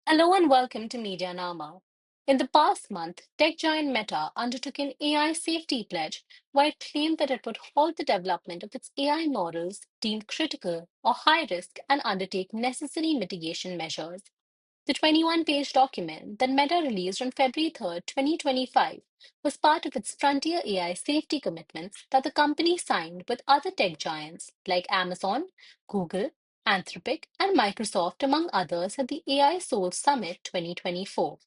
Hello and welcome to MediaNama. In the past month, tech giant Meta undertook an AI safety pledge where it claimed that it would halt the development of its AI models deemed critical or high risk and undertake necessary mitigation measures. The 21-page document that Meta released on February 3rd, 2025, was part of its Frontier AI safety commitments that the company signed with other tech giants like Amazon, Google, Anthropic, and Microsoft, among others, at the AI Soul Summit 2024.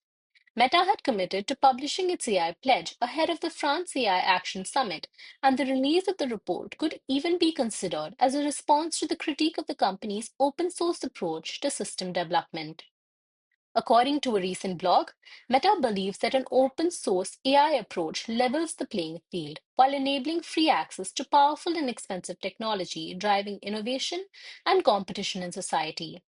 Meta had committed to publishing its AI pledge ahead of the France AI Action Summit, and the release of the report could even be considered as a response to the critique of the company's open source approach to system development. According to a recent blog, Meta believes that an open source AI approach levels the playing field while enabling free access to powerful and expensive technology, driving innovation and competition in society.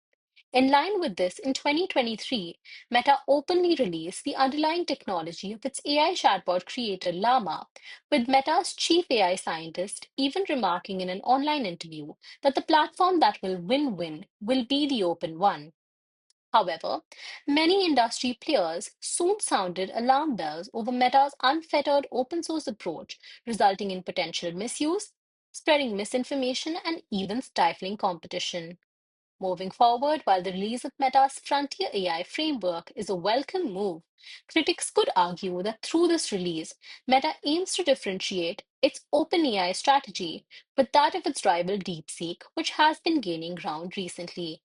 In line with this, in 2023, Meta openly released the underlying technology of its AI chatbot creator Llama, with Meta's chief AI scientist even remarking in an online interview that the platform that will win will be the open one. However, many industry players soon sounded alarm bells over Meta's unfettered open source approach, resulting in potential misuse, spreading misinformation, and even stifling competition. Moving forward, while the release of Meta's Frontier AI framework is a welcome move, critics could argue that through this release, Meta aims to differentiate its open AI strategy with that of its rival DeepSeek, which has been gaining ground recently.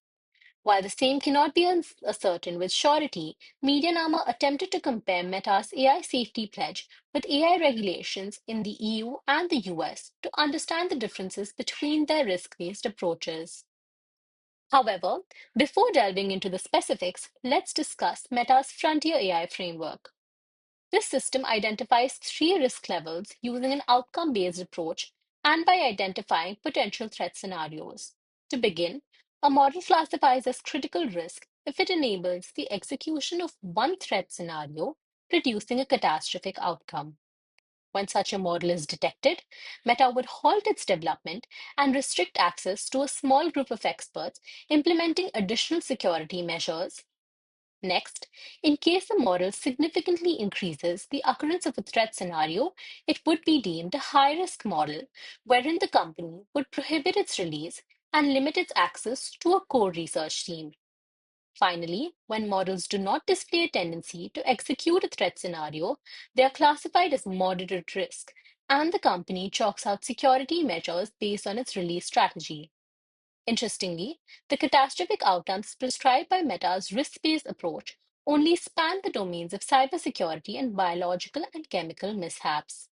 While the same cannot be ascertained with surety, MediaNama attempted to compare Meta's AI safety pledge with AI regulations in the EU and the US to understand the differences between their risk based approaches. However, before delving into the specifics, let's discuss Meta's Frontier AI framework. This system identifies three risk levels using an outcome based approach and by identifying potential threat scenarios. To begin, a model classifies as critical risk if it enables the execution of one threat scenario, producing a catastrophic outcome. When such a model is detected, Meta would halt its development and restrict access to a small group of experts, implementing additional security measures. Next, in case the model significantly increases the occurrence of a threat scenario, it would be deemed a high risk model, wherein the company would prohibit its release and limit its access to a core research team. Finally, when models do not display a tendency to execute a threat scenario, they are classified as moderate risk, and the company chalks out security measures based on its release strategy. Interestingly, the catastrophic outcomes prescribed by Meta's risk based approach only span the domains of cybersecurity and biological and chemical mishaps.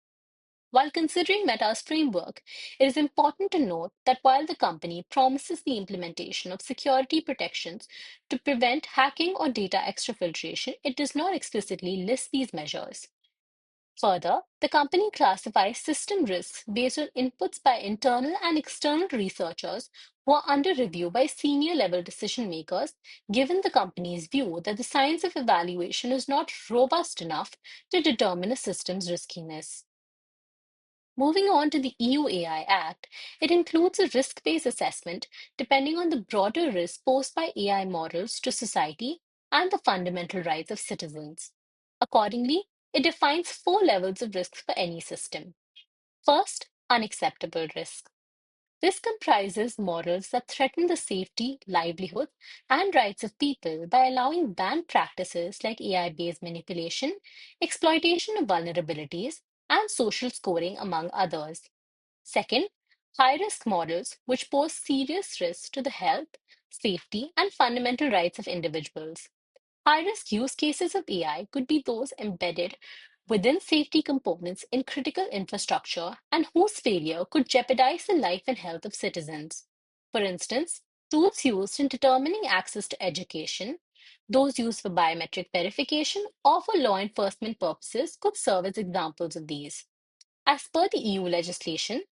While considering Meta's framework, it is important to note that while the company promises the implementation of security protections to prevent hacking or data exfiltration, it does not explicitly list these measures. Further, the company classifies system risks based on inputs by internal and external researchers who are under review by senior level decision makers, given the company's view that the science of evaluation is not robust enough to determine a system's riskiness. Moving on to the EU AI Act, it includes a risk based assessment depending on the broader risk posed by AI models to society and the fundamental rights of citizens. Accordingly, it defines four levels of risks for any system. First, unacceptable risk. This comprises models that threaten the safety, livelihood, and rights of people by allowing banned practices like AI based manipulation, exploitation of vulnerabilities, and social scoring, among others. Second, high risk models which pose serious risks to the health, safety, and fundamental rights of individuals. High risk use cases of AI could be those embedded within safety components in critical infrastructure and whose failure could jeopardize the life and health of citizens. For instance, tools used in determining access to education, those used for biometric verification, or for law enforcement purposes could serve as examples of these. As per the EU legislation,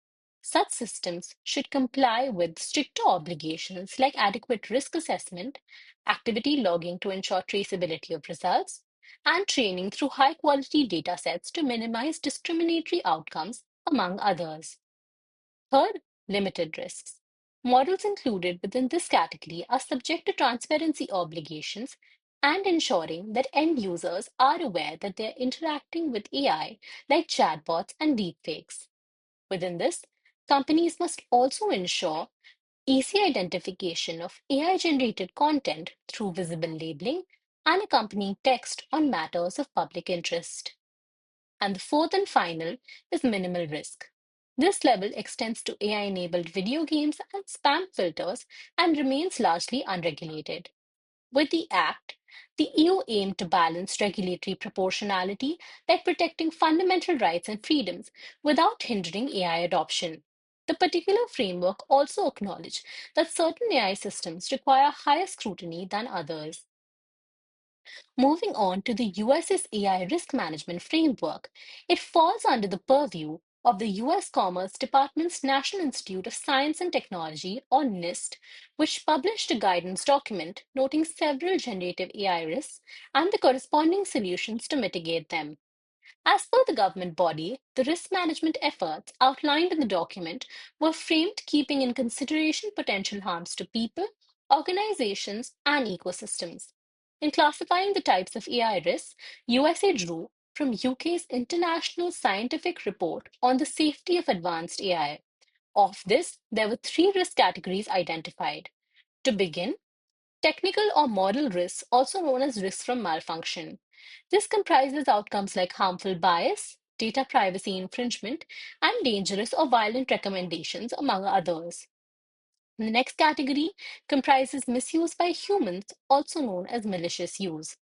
such systems should comply with stricter obligations like adequate risk assessment, activity logging to ensure traceability of results, and training through high quality data sets to minimize discriminatory outcomes, among others. Third, limited risks. Models included within this category are subject to transparency obligations and ensuring that end users are aware that they're interacting with AI like chatbots and deepfakes. Within this, companies must also ensure easy identification of AI generated content through visible labeling and accompanying text on matters of public interest. And the fourth and final is minimal risk. This level extends to AI enabled video games and spam filters and remains largely unregulated. With the Act, the EU aimed to balance regulatory proportionality by protecting fundamental rights and freedoms without hindering AI adoption. The particular framework also acknowledged that certain AI systems require higher scrutiny than others. Moving on to the US's AI risk management framework, it falls under the purview of the US Commerce Department's National Institute of Science and Technology, or NIST, which published a guidance document noting several generative AI risks and the corresponding solutions to mitigate them. As per the government body, the risk management efforts outlined in the document were framed keeping in consideration potential harms to people, organizations, and ecosystems. In classifying the types of AI risks, USA drew from UK's International Scientific Report on the Safety of Advanced AI. Of this, there were three risk categories identified. To begin, technical or moral risks, also known as risks from malfunction. This comprises outcomes like harmful bias, data privacy infringement, and dangerous or violent recommendations, among others. The next category comprises misuse by humans, also known as malicious use.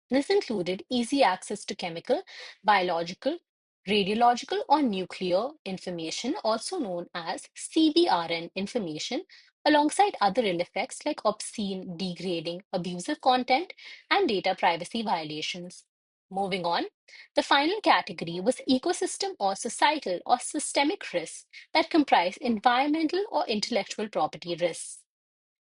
This included easy access to chemical, biological, radiological, or nuclear information, also known as CBRN information, alongside other ill effects like obscene, degrading, abusive content, and data privacy violations. Moving on, the final category was ecosystem or societal or systemic risks that comprise environmental or intellectual property risks.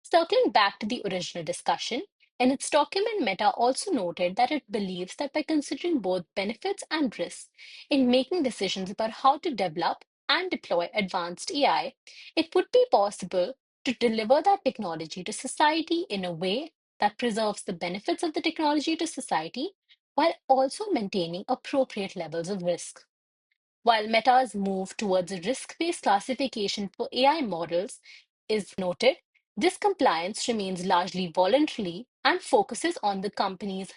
Circling back to the original discussion, in its document, Meta also noted that it believes that by considering both benefits and risks in making decisions about how to develop and deploy advanced AI, it would be possible to deliver that technology to society in a way that preserves the benefits of the technology to society while also maintaining appropriate levels of risk. While Meta's move towards a risk based classification for AI models is noted, this compliance remains largely voluntary and focuses on the company's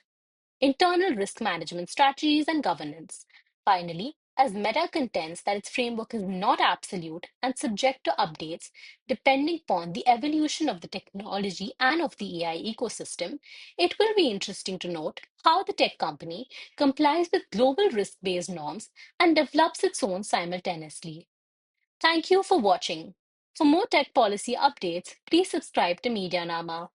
internal risk management strategies and governance. Finally, as Meta contends that its framework is not absolute and subject to updates depending upon the evolution of the technology and of the AI ecosystem, it will be interesting to note how the tech company complies with global risk based norms and develops its own simultaneously. Thank you for watching. For more tech policy updates, please subscribe to MediaNama.